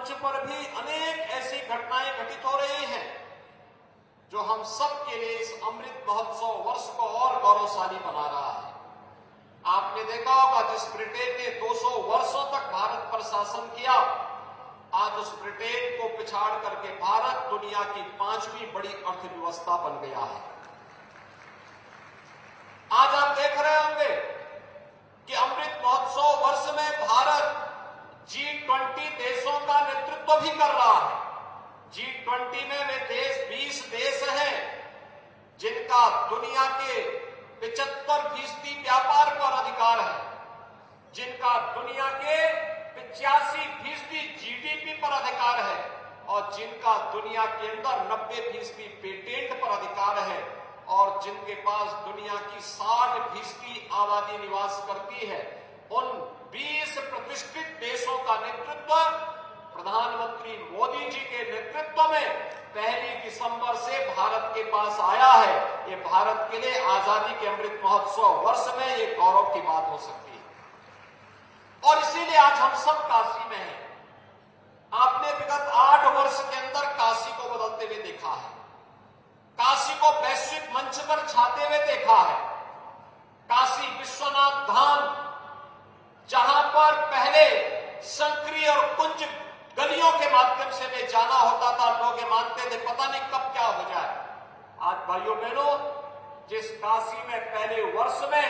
मंच पर भी अनेक ऐसी घटनाएं घटित हो रही हैं जो हम सब के लिए इस अमृत महोत्सव वर्ष को और गौरवशाली बना रहा है। आपने देखा होगा, जिस ब्रिटेन ने 200 वर्षों तक भारत पर शासन किया, आज उस ब्रिटेन को पिछाड़ करके भारत दुनिया की 5वीं बड़ी अर्थव्यवस्था बन गया है। आज आप देख रहे होंगे कि अमृत महोत्सव वर्ष में भारत G20 देशों का नेतृत्व भी कर रहा है। G20 में वे देश 20 देश हैं जिनका दुनिया के 75% व्यापार पर अधिकार है, जिनका दुनिया के 85% GDP पर अधिकार है और जिनका दुनिया के अंदर 90% पेटेंट पर अधिकार है और जिनके पास दुनिया की 60% आबादी निवास करती है। उन 20 प्रतिष्ठित देशों का नेतृत्व प्रधानमंत्री मोदी जी के नेतृत्व में 1 दिसंबर से भारत के पास आया है। ये भारत के लिए आजादी के अमृत महोत्सव वर्ष में ये गौरव की बात हो सकती है और इसीलिए आज हम सब काशी में हैं। आपने विगत 8 वर्ष के अंदर काशी को बदलते हुए देखा है, काशी को वैश्विक मंच पर छाते हुए देखा है। काशी विश्वनाथ धाम, जहां पर पहले संकरी और कुंज गलियों के माध्यम से में जाना होता था, लोग ये मानते थे पता नहीं कब क्या हो जाए। आज भाइयों बहनों, जिस काशी में पहले वर्ष में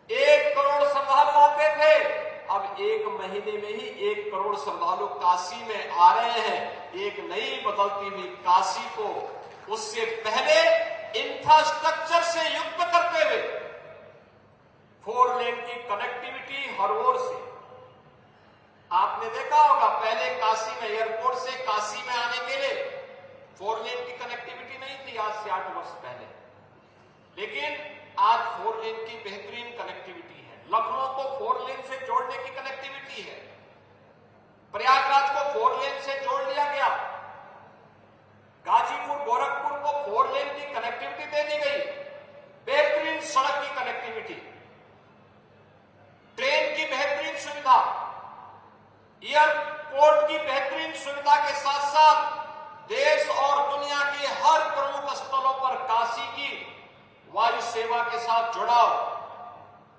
1 करोड़ श्रद्धालु आते थे, अब 1 महीने में ही 1 करोड़ श्रद्धालु काशी में आ रहे हैं। एक नई बदलती हुई काशी को उससे पहले इंफ्रास्ट्रक्चर से युक्त करते हुए 4 लेन की कनेक्टिविटी हर ओर से। आपने देखा होगा, पहले काशी में एयरपोर्ट से काशी में आने के लिए 4 लेन की कनेक्टिविटी नहीं थी आज से 8 वर्ष पहले, लेकिन आज 4 लेन की बेहतरीन कनेक्टिविटी है। लखनऊ को 4 लेन से जोड़ने की कनेक्टिविटी है, प्रयागराज को 4 लेन से जोड़ लिया गया, गाजीपुर गोरखपुर को 4 लेन की कनेक्टिविटी दे दी गई, बेहतरीन सड़क की कनेक्टिविटी, ट्रेन की बेहतरीन सुविधा, एयरपोर्ट की बेहतरीन सुविधा के साथ साथ देश और दुनिया के हर प्रमुख स्थलों पर काशी की वायु सेवा के साथ जुड़ाव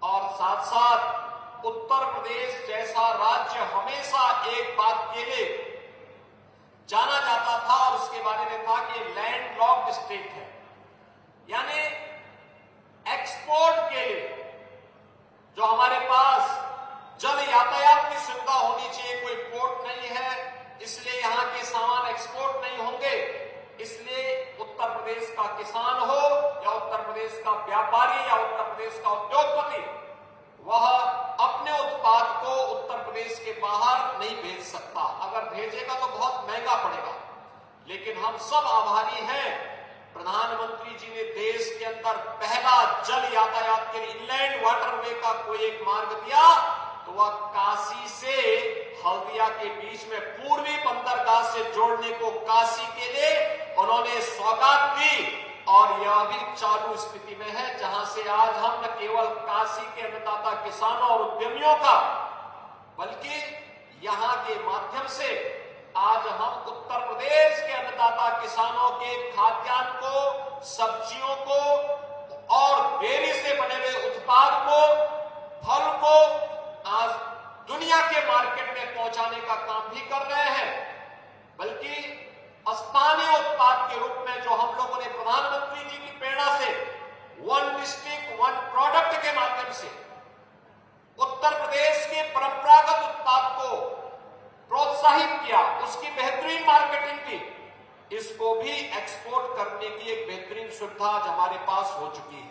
और साथ साथ उत्तर प्रदेश जैसा राज्य हमेशा एक बात के लिए जाना जाता था और उसके बारे में था कि लैंड लॉक्ड स्टेट है, यानी एक्सपोर्ट के लिए जो हमारे पास जल यातायात की सुविधा होनी चाहिए, कोई पोर्ट नहीं है इसलिए यहां के सामान एक्सपोर्ट नहीं होंगे, इसलिए उत्तर प्रदेश का किसान हो या उत्तर प्रदेश का व्यापारी या उत्तर प्रदेश का उद्योगपति, वह अपने उत्पाद को उत्तर प्रदेश के बाहर नहीं भेज सकता। अगर भेजेगा तो बहुत महंगा पड़ेगा। लेकिन हम सब आभारी हैं, प्रधानमंत्री जी ने देश के अंदर पहला जल यातायात के लिए इनलैंड वाटरवे का कोई एक मार्ग दिया, तो वह काशी से हल्दिया के बीच में पूर्वी बंदरगाह से जोड़ने को काशी के लिए उन्होंने सौगात दी और यह भी चालू स्थिति में है, जहां से आज हम न केवल काशी के अन्नदाता किसानों और उद्यमियों का, बल्कि यहां के माध्यम से आज हम उत्तर प्रदेश के अन्नदाता किसानों के खाद्यान्न को, सब्जियों को और डेयरी से बने हुए उत्पाद को, फल को आज दुनिया के मार्केट में पहुंचाने का काम भी कर रहे हैं। बल्कि स्थानीय उत्पाद के रूप में जो हम लोगों ने प्रधानमंत्री जी की प्रेरणा से 1 डिस्ट्रिक्ट 1 प्रोडक्ट के माध्यम से उत्तर प्रदेश के परंपरागत उत्पाद को प्रोत्साहित किया, उसकी बेहतरीन मार्केटिंग की, इसको भी एक्सपोर्ट करने की एक बेहतरीन सुविधा आज हमारे पास हो चुकी है।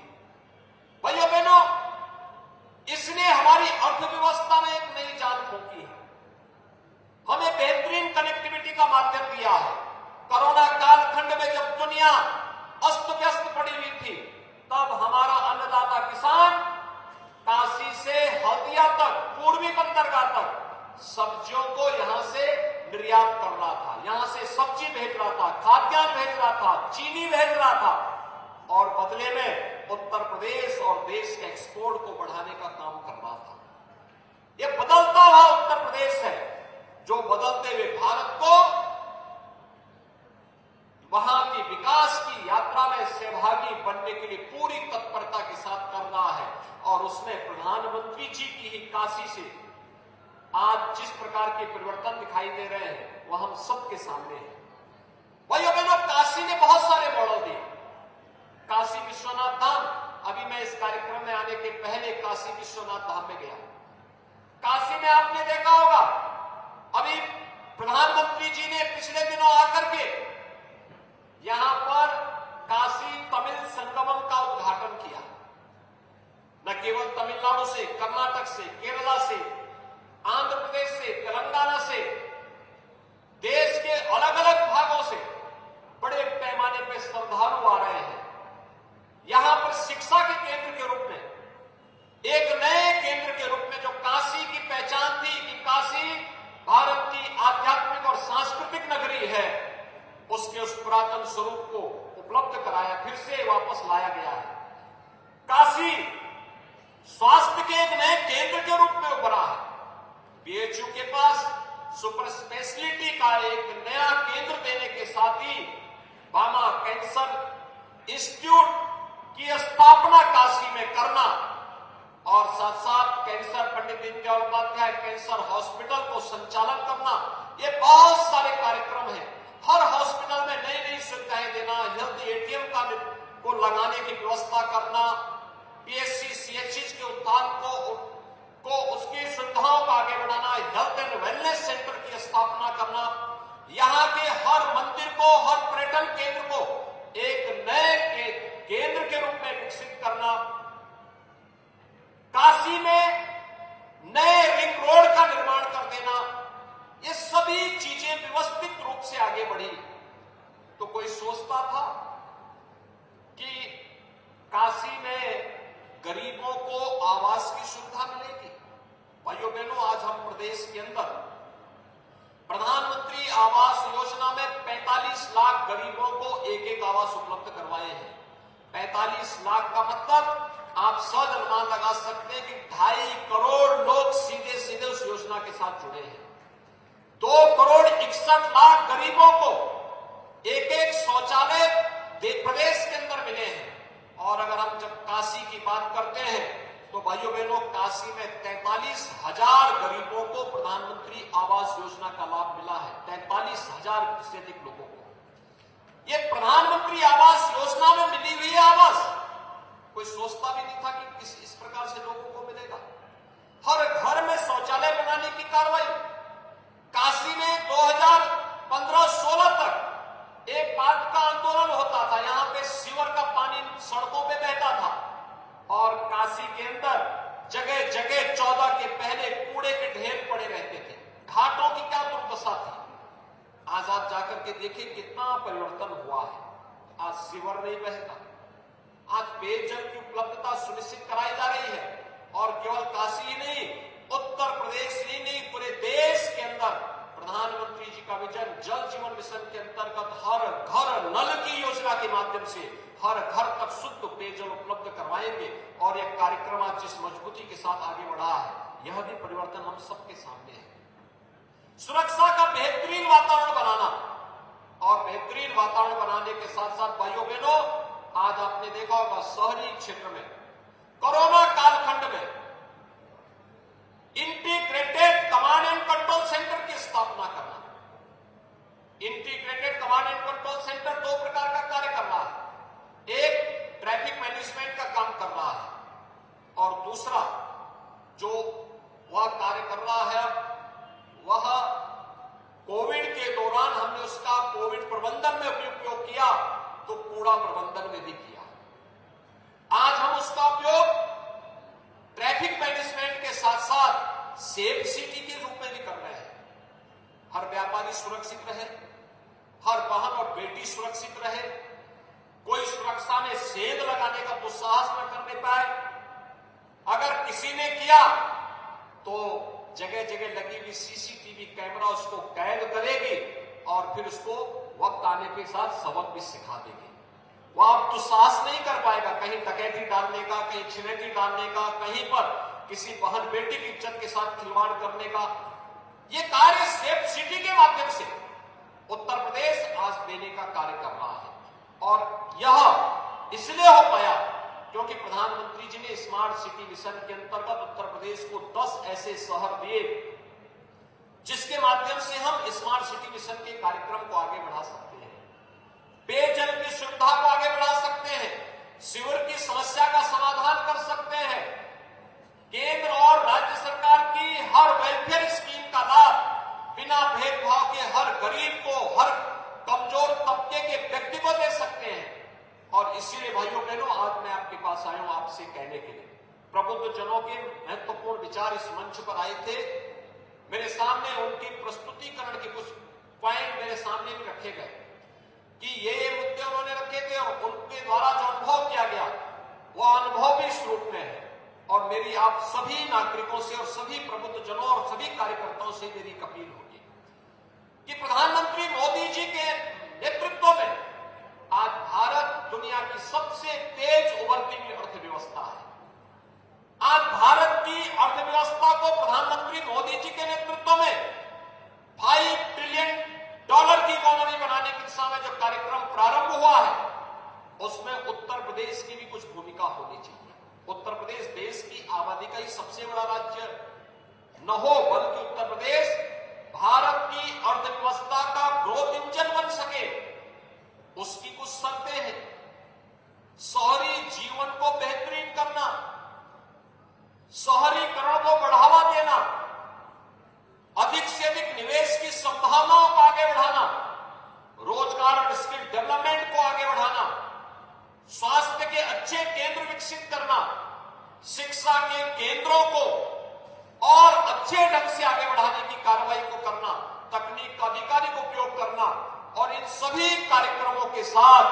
भाइयों बहनों, इसने हमारी अर्थव्यवस्था में एक नई जान फूंकी है, हमें बेहतरीन कनेक्टिविटी का माध्यम दिया है। कोरोना कालखंड में जब दुनिया अस्त व्यस्त पड़ी हुई थी, तब हमारा अन्नदाता किसान काशी से हल्दिया तक, पूर्वी बंदरगाह तक सब्जियों को यहां से निर्यात कर रहा था, यहां से सब्जी भेज रहा था, खाद्यान्न भेज रहा था, चीनी भेज रहा था और बदले में उत्तर प्रदेश और देश के एक्सपोर्ट को बढ़ाने का काम कर रहा था। यह बदलता हुआ उत्तर प्रदेश है जो बदलते हुए भारत को वहां की विकास की यात्रा में सहभागी बनने के लिए पूरी तत्परता के साथ कर रहा है। और उसमें प्रधानमंत्री जी की ही काशी से आज जिस प्रकार के परिवर्तन दिखाई दे रहे हैं वह हम सबके सामने है। भाइयों बहनों, काशी ने बहुत सारे मॉडल दिए। काशी विश्वनाथ धाम, अभी मैं इस कार्यक्रम में आने के पहले काशी विश्वनाथ धाम में गया। काशी में आपने देखा होगा, अभी प्रधानमंत्री जी ने पिछले दिनों आकर के यहां पर काशी तमिल संगमम का उद्घाटन किया। न केवल तमिलनाडु से, कर्नाटक से, केरला से, आंध्र प्रदेश से, तेलंगाना से, देश के अलग अलग भागों से बड़े पैमाने पर श्रद्धालु आ रहे हैं। यहां पर शिक्षा के केंद्र के रूप में, एक नए केंद्र के रूप में जो काशी की पहचान थी कि काशी भारत की आध्यात्मिक और सांस्कृतिक नगरी है, उसके उस पुरातन स्वरूप को उपलब्ध कराया, फिर से वापस लाया गया है। काशी स्वास्थ्य के एक नए केंद्र के रूप में उभरा है। बीएचयू के पास सुपर स्पेशलिटी का एक नया केंद्र देने के साथ ही भामा कैंसर इंस्टीट्यूट की स्थापना काशी में करना और साथ साथ cancer Pandit Deendayal Upadhyay cancer hospital को संचालन करना, ये बहुत सारे कार्यक्रम हैं। हर हॉस्पिटल में नई नई सुविधाएं देना, हेल्थ एटीएम को लगाने की व्यवस्था करना, पीएचसी सीएचसी के उत्थान को उसकी सुविधाओं को आगे बढ़ाना, हेल्थ एंड वेलनेस सेंटर की स्थापना करना, यहां के हर मंदिर को, हर पर्यटन केंद्र को एक नए केंद्र के रूप में विकसित करना, काशी में नए रिंग रोड का निर्माण कर देना, ये सभी चीजें व्यवस्थित रूप से आगे बढ़ी। तो कोई सोचता था कि काशी में गरीबों को आवास की सुविधा मिलेगी? भाइयों बहनों, आज हम प्रदेश के अंदर प्रधानमंत्री आवास योजना में 45 लाख गरीबों को एक एक आवास उपलब्ध करवाए हैं। 45 लाख का मतलब आप सहज अनुमान लगा सकते हैं कि 2.5 करोड़ लोग सीधे सीधे उस योजना के साथ जुड़े हैं। 2 करोड़ 61 लाख गरीबों को एक एक शौचालय प्रदेश के अंदर मिले हैं। और अगर हम जब काशी की बात करते हैं तो भाइयों बहनों, काशी में 43,000 गरीबों को प्रधानमंत्री आवास योजना का लाभ मिला है। 43,000 से अधिक लोगों को ये प्रधानमंत्री आवास योजना में मिली हुई आवास कोई सोचता भी नहीं था कि इस प्रकार से लोगों को मिलेगा। हर घर में शौचालय बनाने की कार्रवाई काशी में 2015-16 तक एक बात का आंदोलन होता था। यहां पे सीवर का पानी सड़कों पे बहता था और काशी के अंदर जगह जगह 14 के पहले कूड़े के ढेर पड़े रहते थे। घाटों की क्या दुर्दशा थी। आज आप जाकर के देखिए कितना परिवर्तन हुआ है। आज सीवर नहीं बहता, आज पेयजल की उपलब्धता सुनिश्चित कराई जा रही है। और केवल काशी ही नहीं, उत्तर प्रदेश ही नहीं, पूरे देश के अंदर प्रधानमंत्री जी का विजन जल जीवन मिशन के अंतर्गत हर घर नल की योजना के माध्यम से हर घर तक शुद्ध पेयजल उपलब्ध करवाएंगे। और यह कार्यक्रम आज जिस मजबूती के साथ आगे बढ़ा है, यह भी परिवर्तन हम सबके सामने है। सुरक्षा का बेहतरीन वातावरण बनाना, और बेहतरीन वातावरण बनाने के साथ साथ भाइयों बहनों, आज आपने देखा होगा शहरी क्षेत्र में कोरोना कालखंड में integrated command and control centre की स्थापना करना। Integrated command and control centre 2 प्रकार का कार्य कर रहा है। एक ट्रैफिक मैनेजमेंट का काम कर रहा है और दूसरा जो वह कार्य कर रहा है वह कोविड के दौरान हमने उसका कोविड प्रबंधन में भी उपयोग किया, तो कूड़ा प्रबंधन में भी किया। आज हम उसका उपयोग ट्रैफिक मैनेजमेंट के साथ साथ सेफ सिटी के रूप में भी कर रहे हैं। हर व्यापारी सुरक्षित रहे, हर बहन और बेटी सुरक्षित रहे, कोई सुरक्षा में सेंध लगाने का दुस्साहस न करने पाए। अगर किसी ने किया तो जगह जगह लगी हुई सीसीटीवी कैमरा उसको कैद करेगी और फिर उसको वक्त आने के साथ सबक भी सिखा देगी। वह आप दुस्साहस नहीं कर पाएगा कहीं डकैती डालने का, कहीं छिनैती डालने का, कहीं पर किसी बहन बेटी की इज्जत के साथ खिलवाड़ करने का। ये कार्य सेफ सिटी के माध्यम से उत्तर प्रदेश आज देने का कार्य कर रहा है। और यह इसलिए हो पाया क्योंकि प्रधानमंत्री जी ने स्मार्ट सिटी मिशन के अंतर्गत उत्तर प्रदेश को 10 ऐसे शहर दिए जिसके माध्यम से हम स्मार्ट सिटी मिशन के कार्यक्रम को आगे बढ़ा सकते हैं, पेयजल की सुविधा को आगे बढ़ा सकते हैं, सीवर की समस्या का समाधान कर सकते हैं, केंद्र और राज्य सरकार की हर वेलफेयर स्कीम का लाभ बिना भेदभाव के हर गरीब को, हर कमजोर तबके के व्यक्ति को दे सकते हैं। और इसीलिए भाइयों बहनों, आज मैं आपके पास आया हूं आपसे कहने के लिए, प्रबुद्ध जनों के महत्वपूर्ण विचार इस मंच पर आए थे, मेरे सामने उनकी प्रस्तुतिकरण के कुछ पॉइंट मेरे सामने भी रखे गए कि ये मुद्दे उन्होंने रखे थे और उनके द्वारा जो अनुभव किया गया वह अनुभव भी इस रूप में है। और मेरी आप सभी नागरिकों से और सभी प्रबुद्ध जनों और सभी कार्यकर्ताओं से मेरी अपील होगी कि प्रधानमंत्री मोदी जी के नेतृत्व में आज भारत दुनिया की सबसे तेज उभरती हुई अर्थव्यवस्था है। आज भारत की अर्थव्यवस्था को प्रधानमंत्री मोदी जी के नेतृत्व में $5 ट्रिलियन की इकोनॉमी बनाने की दिशा में जो कार्यक्रम प्रारंभ हुआ है उसमें उत्तर प्रदेश की भी कुछ भूमिका होनी चाहिए। उत्तर प्रदेश देश की आबादी का ही सबसे बड़ा राज्य न हो, बल्कि उत्तर प्रदेश भारत की अर्थव्यवस्था का ग्रोथ इंजन बन सके, उसकी कुछ शर्तें हैं। शहरी जीवन को बेहतरीन करना, शहरीकरण को बढ़ावा देना, अधिक से अधिक निवेश की संभावनाओं को आगे बढ़ाना, रोजगार और स्किल डेवलपमेंट को आगे बढ़ाना, स्वास्थ्य के अच्छे केंद्र विकसित करना, शिक्षा के केंद्रों को और अच्छे ढंग से आगे बढ़ाने की कार्रवाई को करना, तकनीक का अधिकारिक उपयोग करना, और इन सभी कार्यक्रमों के साथ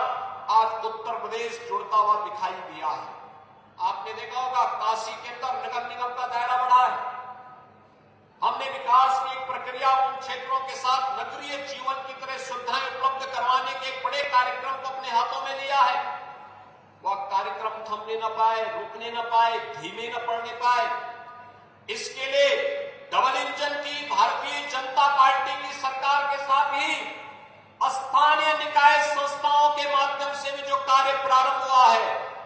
आज उत्तर प्रदेश जुड़ता हुआ दिखाई दिया है। आपने देखा होगा काशी के अंदर नगर निगम का दायरा बढ़ा है। हमने विकास की प्रक्रिया उन क्षेत्रों के साथ नगरीय जीवन की तरह सुविधाएं उपलब्ध करवाने के एक बड़े कार्यक्रम को अपने हाथों में लिया है। वह कार्यक्रम थमने न पाए, रुकने न पाए, धीमे न पड़ने पाए। इसके लिए डबल इंजन की भारतीय जनता पार्टी की सरकार के साथ ही स्थानीय निकाय संस्थाओं के माध्यम से भी जो कार्य प्रारंभ हुआ है,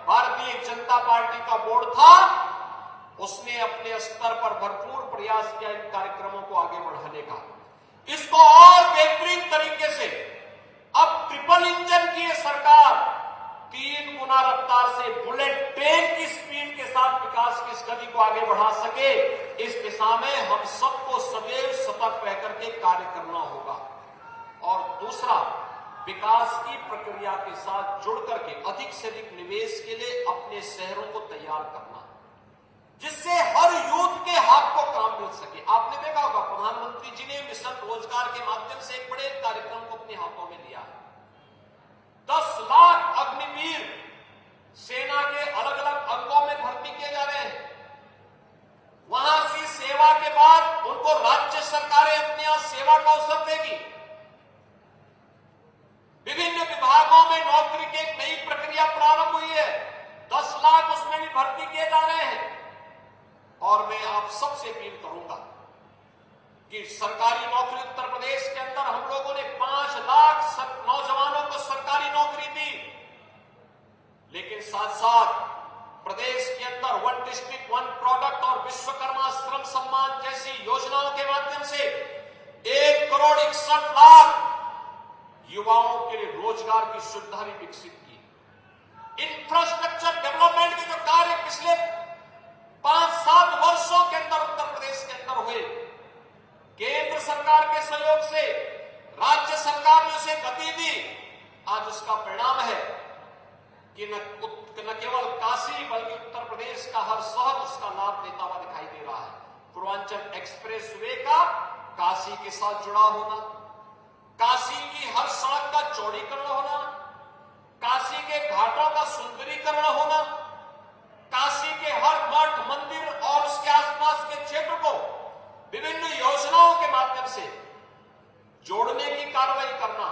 भारतीय जनता पार्टी का बोर्ड था, उसने अपने स्तर पर भरपूर प्रयास किया इन कार्यक्रमों को आगे बढ़ाने का। इसको और बेहतरीन तरीके से अब ट्रिपल इंजन की सरकार 3 गुना रफ्तार से बुलेट ट्रेन की स्पीड के साथ विकास की इस गति को आगे बढ़ा सके, इस दिशा में हम सबको सदैव सतर्क रह करके कार्य करना होगा। और दूसरा, विकास की प्रक्रिया के साथ जुड़ करके अधिक से अधिक निवेश के लिए अपने शहरों को तैयार करना, जिससे हर यूथ के हाथ को काम मिल सके। आपने देखा होगा प्रधानमंत्री जी ने मिशन रोजगार के माध्यम से एक बड़े कार्यक्रम को अपने हाथों में लिया है। 10 लाख अग्निवीर सेना के अलग अलग अंगों में भर्ती किए जा रहे हैं। वहां की सेवा के बाद उनको राज्य सरकारें अपने यहां सेवा का अवसर देगी। विभिन्न विभागों में नौकरी की एक नई प्रक्रिया प्रारंभ हुई है। 10 लाख उसमें भी भर्ती किए जा रहे हैं। और मैं आप सबसे अपील करूंगा कि सरकारी नौकरी उत्तर प्रदेश के अंदर हम लोगों ने 5 लाख नौजवानों को सरकारी नौकरी दी, लेकिन साथ साथ प्रदेश के अंदर 1 डिस्ट्रिक्ट 1 प्रोडक्ट और विश्वकर्मा श्रम सम्मान जैसी योजनाओं के माध्यम से 1,61,00,000 युवाओं के लिए रोजगार की सुविधा भी विकसित की। इंफ्रास्ट्रक्चर डेवलपमेंट के जो कार्य पिछले 5-7 वर्षों के अंदर उत्तर प्रदेश के अंदर हुए, केंद्र सरकार के सहयोग से राज्य सरकार ने उसे गति दी। आज उसका परिणाम है कि न केवल काशी बल्कि उत्तर प्रदेश का हर शहर उसका लाभ लेता हुआ दिखाई दे रहा है। पूर्वांचल एक्सप्रेस वे का काशी के साथ जुड़ा होना, काशी की हर सड़क का चौड़ीकरण होना, काशी के घाटों का सुंदरीकरण होना, काशी के हर मठ मंदिर और उसके आसपास के क्षेत्र को विभिन्न योजनाओं के माध्यम से जोड़ने की कार्रवाई करना।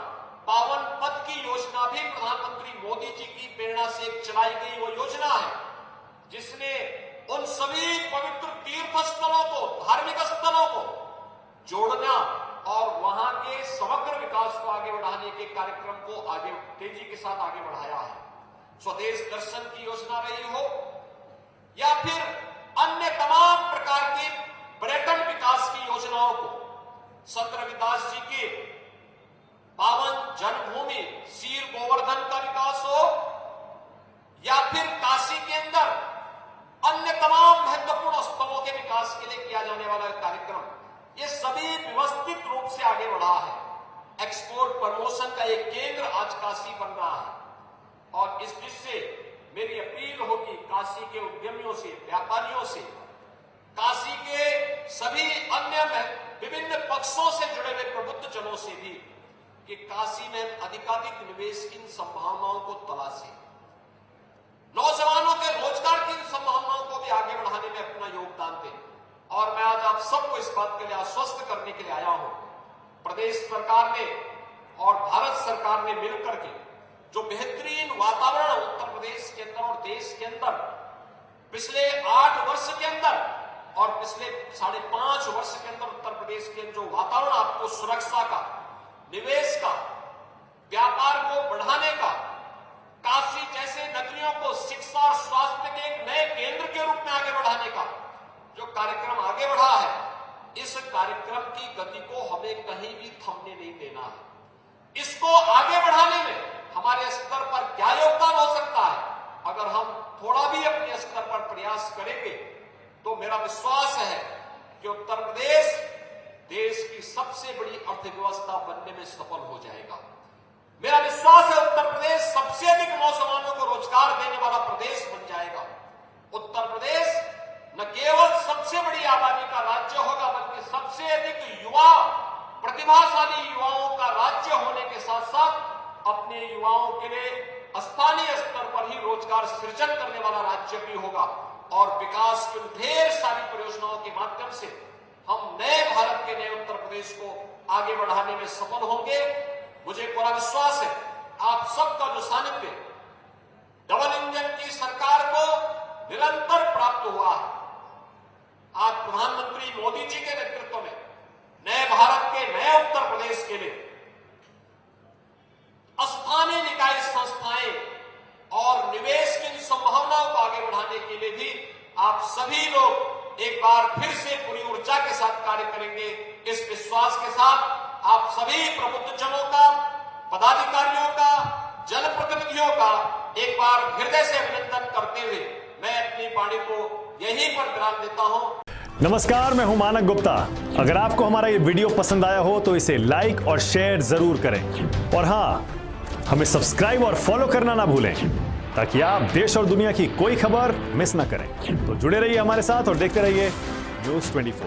पावन पथ की योजना भी प्रधानमंत्री मोदी जी की प्रेरणा से चलाई गई वो योजना है, जिसने उन सभी पवित्र तीर्थ स्थलों को, धार्मिक स्थलों को जोड़ना और वहां के समग्र विकास को आगे बढ़ाने के कार्यक्रम को आगे तेजी के साथ आगे बढ़ाया है। स्वदेश दर्शन की योजना रही हो या फिर अन्य तमाम प्रकार की पर्यटन विकास की योजनाओं को, संत रविदास जी के पावन जन्मभूमि सीर गोवर्धन का विकास हो या फिर काशी के अंदर अन्य तमाम महत्वपूर्ण स्थलों के विकास के लिए किया जाने वाला कार्यक्रम, ये सभी व्यवस्थित रूप से आगे बढ़ा है। एक्सपोर्ट प्रमोशन का एक केंद्र आज काशी बन रहा है और इस दृष्टि से मेरी अपील होगी काशी के उद्यमियों से, व्यापारियों से, काशी के सभी अन्य विभिन्न पक्षों से जुड़े हुए प्रबुद्ध जनों से भी कि काशी में अधिकाधिक निवेश की संभावनाओं को तलाशें, नौजवानों के रोजगार की संभावनाओं को भी आगे बढ़ाने में अपना योगदान दें। और मैं आज आप सबको इस बात के लिए आश्वस्त करने के लिए आया हूं, प्रदेश सरकार ने और भारत सरकार ने मिलकर के जो बेहतरीन वातावरण उत्तर प्रदेश के अंदर और देश के अंदर पिछले 8 वर्ष के अंदर और पिछले 5.5 वर्ष के अंदर उत्तर प्रदेश के जो वातावरण आपको सुरक्षा का, निवेश का, व्यापार को बढ़ाने का, काशी जैसे नगरियों को शिक्षा और स्वास्थ्य के एक नए केंद्र के रूप में आगे बढ़ाने का जो कार्यक्रम आगे बढ़ा है, इस कार्यक्रम की गति को हमें कहीं भी थमने नहीं देना है। इसको आगे बढ़ाने में हमारे स्तर पर क्या योगदान हो सकता है, अगर हम थोड़ा भी अपने स्तर पर प्रयास करेंगे तो मेरा विश्वास है कि उत्तर प्रदेश देश की सबसे बड़ी अर्थव्यवस्था बनने में सफल हो जाएगा। मेरा विश्वास है उत्तर प्रदेश सबसे अधिक नौजवानों को रोजगार देने वाला प्रदेश बन जाएगा। उत्तर प्रदेश न केवल सबसे बड़ी आबादी का राज्य होगा बल्कि सबसे अधिक युवा, प्रतिभाशाली युवाओं का राज्य होने के साथ साथ अपने युवाओं के लिए स्थानीय स्तर पर ही रोजगार सृजन करने वाला राज्य भी होगा और विकास की ढेर सारी परियोजनाओं के माध्यम से हम नए भारत के नए उत्तर प्रदेश को आगे बढ़ाने में सफल होंगे। मुझे पूरा विश्वास है आप सबका जो सानिध्य डबल इंजन की सरकार को निरंतर प्राप्त हुआ है। आज प्रधानमंत्री मोदी जी के नेतृत्व में नए भारत के नए उत्तर प्रदेश के लिए स्थानीय निकाय संस्थाएं और निवेश की संभावनाओं को आगे बढ़ाने के लिए भी आप सभी लोग एक बार फिर से पूरी ऊर्जा के साथ कार्य करेंगे। इस विश्वास के साथ आप सभी प्रबुद्ध जनों का, पदाधिकारियों का, जनप्रतिनिधियों का एक बार हृदय से अभिनंदन करते हुए मैं अपनी वाणी को यहीं पर विराम देता हूं। नमस्कार, मैं हूं मानक गुप्ता। अगर आपको हमारा ये वीडियो पसंद आया हो तो इसे लाइक और शेयर जरूर करें और हाँ, हमें सब्सक्राइब और फॉलो करना ना भूलें ताकि आप देश और दुनिया की कोई खबर मिस ना करें। तो जुड़े रहिए हमारे साथ और देखते रहिए न्यूज़ 24।